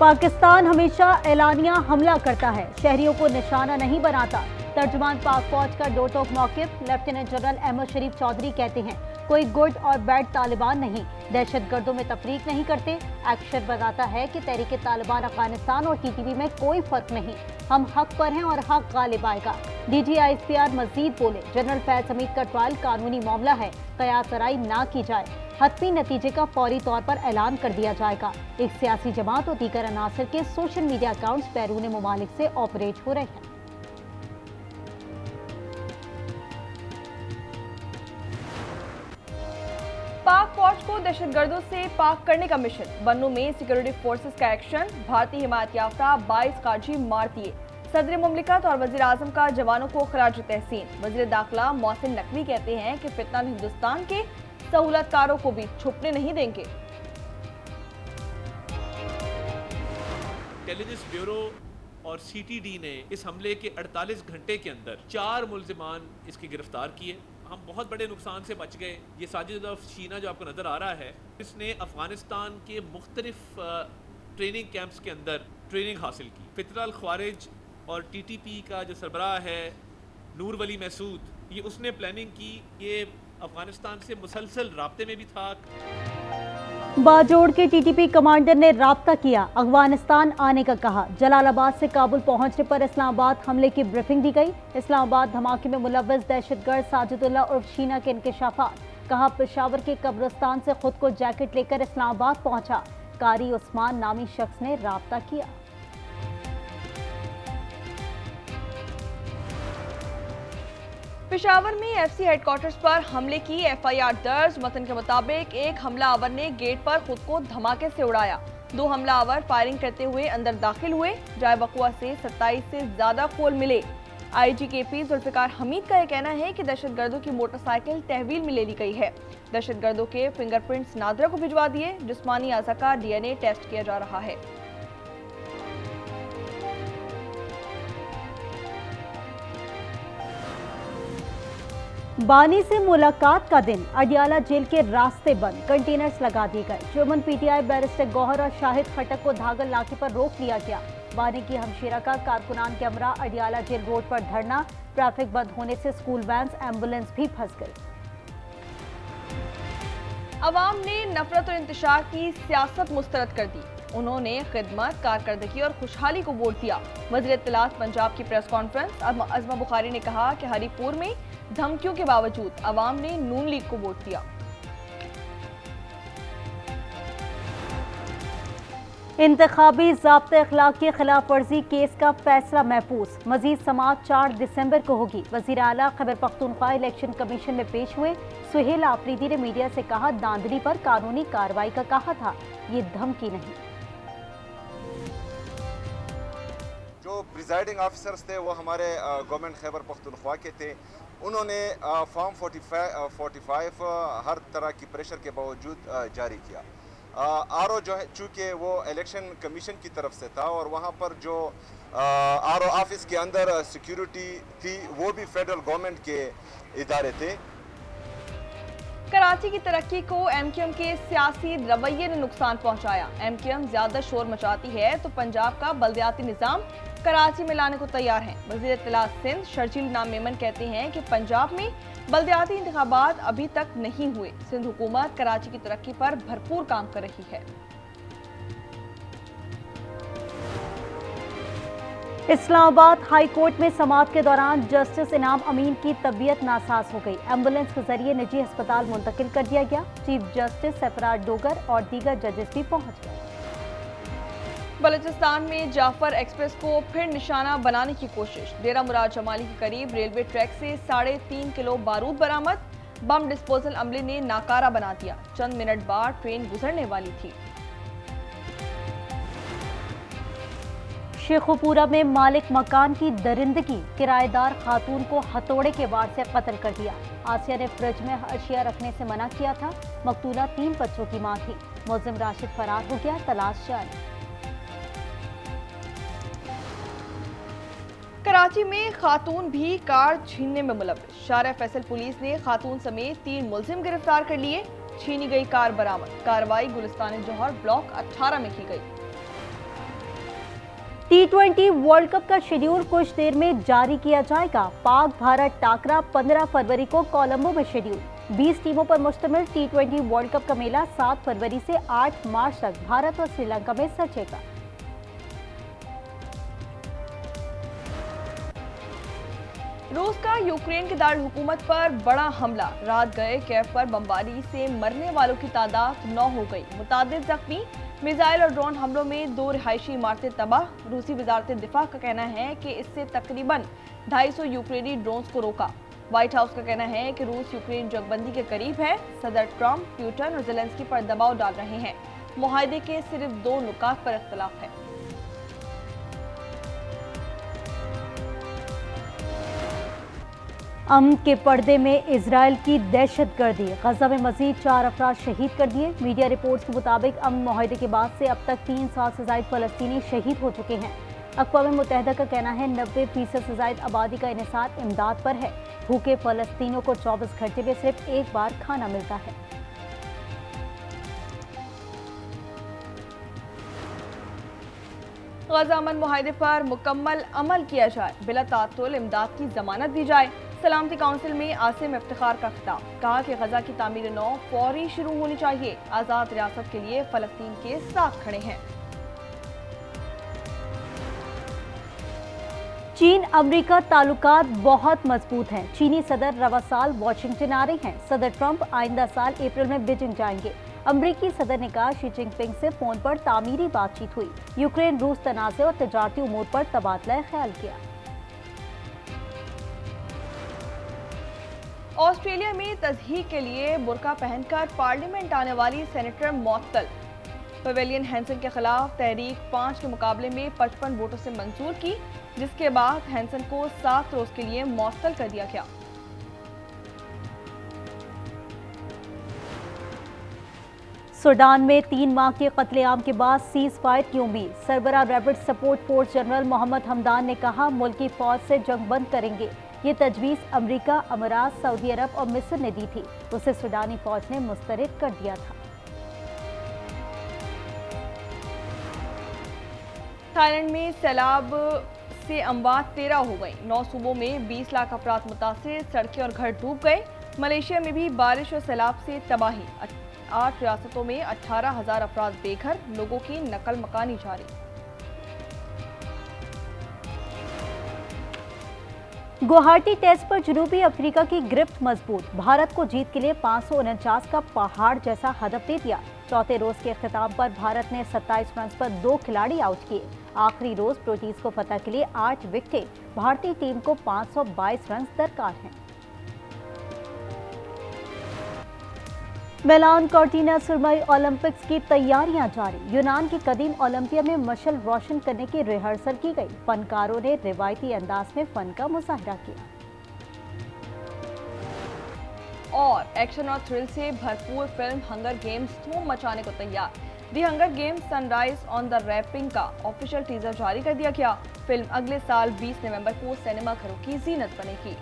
पाकिस्तान हमेशा एलानिया हमला करता है, शहरियों को निशाना नहीं बनाता। तर्जुमान पाक फौज का दो टोक मौक़िफ़। लेफ्टिनेंट जनरल अहमद शरीफ चौधरी कहते हैं, कोई गुड और बैड तालिबान नहीं, दहशतगर्दों में तफरीक नहीं करते। एक्शन बताता है कि तहरीक तालिबान अफगानिस्तान और टीटीपी में कोई फर्क नहीं, हम हक पर हैं और हक गालिब आएगा। DGISPR मजीद बोले, जनरल फैज हमीद का ट्रायल कानूनी मामला है, कयास आराई ना की जाए, हतमी नतीजे का फौरी तौर पर ऐलान कर दिया जाएगा। एक सियासी जमात और दीगर अनासर के सोशल मीडिया अकाउंट्स बैरून मुमालिक से ऑपरेट हो रहे हैं। पाक फौज को दहशतगर्दों से पाक करने का मिशन। बन्नू में सिक्योरिटी फोर्सेस का एक्शन, भारतीय हिमायत याफ्ता 22 काजी मार दिए। सदर मुमलिकत और वजीर आजम का जवानों को खराज तहसीन। वजीर दाखिला मोहसिन नकवी कहते हैं कि फितना हिंदुस्तान के सहूलतकारों को भी छुपने नहीं देंगे। इंटेलिजेंस ब्यूरो और CTD ने इस हमले के 48 घंटे के अंदर 4 मुल्जिमान इसकी गिरफ्तार किए। हम बहुत बड़े नुकसान से बच गए। ये साजिद ऑफ शीना जो आपको नज़र आ रहा है, इसने अफगानिस्तान के मुख्तलिफ ट्रेनिंग कैंप्स के अंदर ट्रेनिंग हासिल की। फितरा अल ख्वारिज और TTP का जो सरबराह है नूर वली महसूद, ये उसने प्लानिंग की। ये अफगानिस्तान से मुसलसल राब्ते में भी था। बाजोड़ के TTP कमांडर ने राब्ता किया, अफगानिस्तान आने का कहा। जलालाबाद से काबुल पहुंचने पर इस्लामाबाद हमले की ब्रीफिंग दी गई। इस्लामाबाद धमाके में मुलव्वस दहशतगर्द साजिदुल्लाह उर्फ शीना के इंकशाफात। कहा, पेशावर के कब्रिस्तान से खुद को जैकेट लेकर इस्लामाबाद पहुंचा। कारी उस्मान नामी शख्स ने राब्ता किया। पेशावर में FC हेडक्वार्टर्स पर हमले की FIR दर्ज। मतन के मुताबिक एक हमलावर ने गेट पर खुद को धमाके से उड़ाया। 2 हमलावर फायरिंग करते हुए अंदर दाखिल हुए। जाय बकुआ से 27 से ज्यादा खोल मिले। IG KP जुल्फिकार हमीद का यह कहना है कि दहशतगर्दों की मोटरसाइकिल तहवील में ले ली गई है। दहशतगर्दों के फिंगरप्रिंट्स नादरा को भिजवा दिए। जिस्मानी अज़ा का DNA टेस्ट किया जा रहा है। बानी से मुलाकात का दिन, अडियाला जेल के रास्ते बंद, कंटेनर्स लगा दिए गए। चुमन PTI बैरिस्टर गौहर और शाहिद खटक को धागल नाके पर रोक लिया गया। बानी की हमशीरा का कारकुनान के हमरा अडियाला जेल रोड पर धरना। ट्रैफिक बंद होने से स्कूल वैन एम्बुलेंस भी फंस गई। अवाम ने नफरत और इंतशार की सियासत मुस्तरद कर दी। उन्होंने खिदमत, कारकर्दगी और खुशहाली को वोट दिया। वज़ीर इत्तलात पंजाब की प्रेस कॉन्फ्रेंस। अज़मा बुखारी ने कहा कि हरीपुर में धमकियों के बावजूद अवाम ने नून लीग को वोट दिया। इंतखाबी ज़ाब्ते अखलाक की खिलाफ वर्जी केस का फैसला महफूज। मजीद समाअत 4 दिसंबर को होगी। वज़ीर आला खैबर पख्तूनख्वा इलेक्शन कमीशन में पेश हुए। सुहेल आफरीदी ने मीडिया से कहा, दांधली पर कानूनी कार्रवाई का कहा था, ये धमकी नहीं। जो प्रिजाइडिंग ऑफिसर्स थे वो हमारे गवर्नमेंट खैबर पख्तूनख्वा के थे। उन्होंने फॉर्म 45 हर तरह की प्रेशर के बावजूद जारी किया। RO जो है, चूँकि वो इलेक्शन कमीशन की तरफ से था और वहाँ पर जो RO ऑफिस के अंदर सिक्योरिटी थी वो भी फेडरल गवर्नमेंट के इदारे थे। कराची की तरक्की को MQM के सियासी रवैये ने नुकसान पहुंचाया। MQM ज्यादा शोर मचाती है तो पंजाब का बल्दियाती निज़ाम कराची में लाने को तैयार हैं। वज़ीर इत्तलात सिंध शर्जील नाम मेमन कहते हैं कि पंजाब में बल्दियाती इंतखाबात अभी तक नहीं हुए। सिंध हुकूमत कराची की तरक्की पर भरपूर काम कर रही है। इस्लामाबाद हाई कोर्ट में समाअत के दौरान जस्टिस इनाम अमीन की तबीयत नासाज हो गई। एम्बुलेंस के जरिए निजी अस्पताल मुंतकिल कर दिया गया। चीफ जस्टिस सरफराज डोगर और दीगर जजेस भी पहुंच गए। बलूचिस्तान में जाफर एक्सप्रेस को फिर निशाना बनाने की कोशिश। डेरा मुराद जमाली के करीब रेलवे ट्रैक से 3.5 किलो बारूद बरामद। बम डिस्पोजल अमले ने नाकारा बना दिया। चंद मिनट बाद ट्रेन गुजरने वाली थी। शेखुपुरा में मालिक मकान की दरिंदगी, किराएदार खातून को हथौड़े के वार से कत्ल कर दिया। आसिया ने फ्रिज में अशिया रखने से मना किया था। मकतूला 3 बच्चों की मां थी। मुलजिम राशिद फरार हो गया, तलाश जारी। कराची में खातून भी कार छीनने में मुलव्विस। शारा फैसल पुलिस ने खातून समेत 3 मुलजिम गिरफ्तार कर लिए। छीनी गई कार बरामद। कार्रवाई गुलिस्तान जौहर ब्लॉक 18 में की गई। T20 वर्ल्ड कप का शेड्यूल कुछ देर में जारी किया जाएगा। पाक भारत टाकरा 15 फरवरी को कोलंबो में शेड्यूल। 20 टीमों पर मुश्तमिल T20 वर्ल्ड कप का मेला 7 फरवरी से 8 मार्च तक भारत और श्रीलंका में सजेगा। रूस का यूक्रेन के दारुल हुकूमत पर बड़ा हमला। रात गए कीव पर बमबारी से मरने वालों की तादाद 9 हो गई, मुतादिद जख्मी। मिसाइल और ड्रोन हमलों में 2 रिहायशी इमारतें तबाह। रूसी वजारत दिफा का कहना है कि इससे तकरीबन 250 यूक्रेनी ड्रोन्स को रोका। व्हाइट हाउस का कहना है कि रूस यूक्रेन जंगबंदी के करीब है। सदर ट्रंप, पुतिन और ज़ेलेंस्की पर दबाव डाल रहे हैं। मुआहदे के सिर्फ 2 नुकात पर इख्तलाफ है। अमन के पर्दे में इजराइल की दहशतगर्दी। गजा में मजीद 4 अफराद शहीद कर दिए। मीडिया रिपोर्ट्स के मुताबिक अमन माहदे के बाद से अब तक 300 से ज़ायद फलस्तीनी शहीद हो चुके हैं। अक़वाम मुत्तहिदा का कहना है 90% से ज़ायद आबादी का इन्हिसार इमदाद पर है। भूखे फलस्तीनियों को 24 घंटे में सिर्फ एक बार खाना मिलता है। गजा अमन मुआहदे पर मुकम्मल अमल किया जाए, बिला तातुल इमदाद की जमानत दी जाए। सलामती काउंसिल में आसिम इफ्तिखार का खिताब। कहा कि गजा की तामीर नौ फौरी शुरू होनी चाहिए। आज़ाद रियासत के लिए फलस्तीन के साथ खड़े हैं। चीन अमेरिका ताल्लुकात बहुत मजबूत हैं। चीनी सदर रवा साल वाशिंगटन आ रहे हैं। सदर ट्रंप आइंदा साल अप्रैल में बीजिंग जाएंगे। अमरीकी सदर ने कहा शी जिनपिंग से फोन पर तामीरी बातचीत हुई। यूक्रेन रूस तनाज़े और तजारती उमूर पर तबादला ख्याल किया। ऑस्ट्रेलिया में तज़हीक के लिए बुर्का पहनकर पार्लियामेंट आने वाली सेनेटर मअतल। पवेलियन हैंसन के खिलाफ तहरीक 5 के मुकाबले में 55 वोटों से मंजूर की, जिसके बाद हैंसन को 7 रोज के लिए मअतल कर दिया गया। सूडान में 3 माह के कत्लेआम के बाद सीज फायर की उम्मीद। सरबराह rapid support force general Mohamed Hamdan ने कहा मुल्की फौज से जंग बंद करेंगे। ये तजवीज़ अमरीका, अमारात, सऊदी अरब और मिस्र ने दी थी, उसे सूडानी फौज ने मुस्तरद कर दिया था। थाईलैंड में सैलाब से अमवात 13 हो गई। 9 सूबों में 20 लाख अफराद मुतासिर, सड़कें और घर डूब गए। मलेशिया में भी बारिश और सैलाब से तबाही। 8 रियासतों में 18,000 अफराद बेघर, लोगों की नकल मकानी जारी। गुवाहाटी टेस्ट पर जनूबी अफ्रीका की गिरफ्त मजबूत। भारत को जीत के लिए 549 का पहाड़ जैसा हदफ दे दिया। चौथे रोज के अख्ताम पर भारत ने 27 रन पर 2 खिलाड़ी आउट किए। आखिरी रोज प्रोटीज को फतह के लिए 8 विकेटें। भारतीय टीम को 522 रन दरकार हैं। मिलान कॉर्टिना सुरमई ओलंपिक्स की तैयारियां जारी। यूनान की कदीम ओलंपिया में मशल रोशन करने की रिहर्सल की गई। फनकारों ने रिवायती अंदाज में फन का मुजाहरा किया। और एक्शन और थ्रिल से भरपूर फिल्म हंगर गेम्स धूम मचाने को तैयार। The hunger games sunrise on the reaping का ऑफिशियल टीजर जारी कर दिया गया। फिल्म अगले साल 20 नवंबर को सिनेमा घरों की जीनत बनेगी।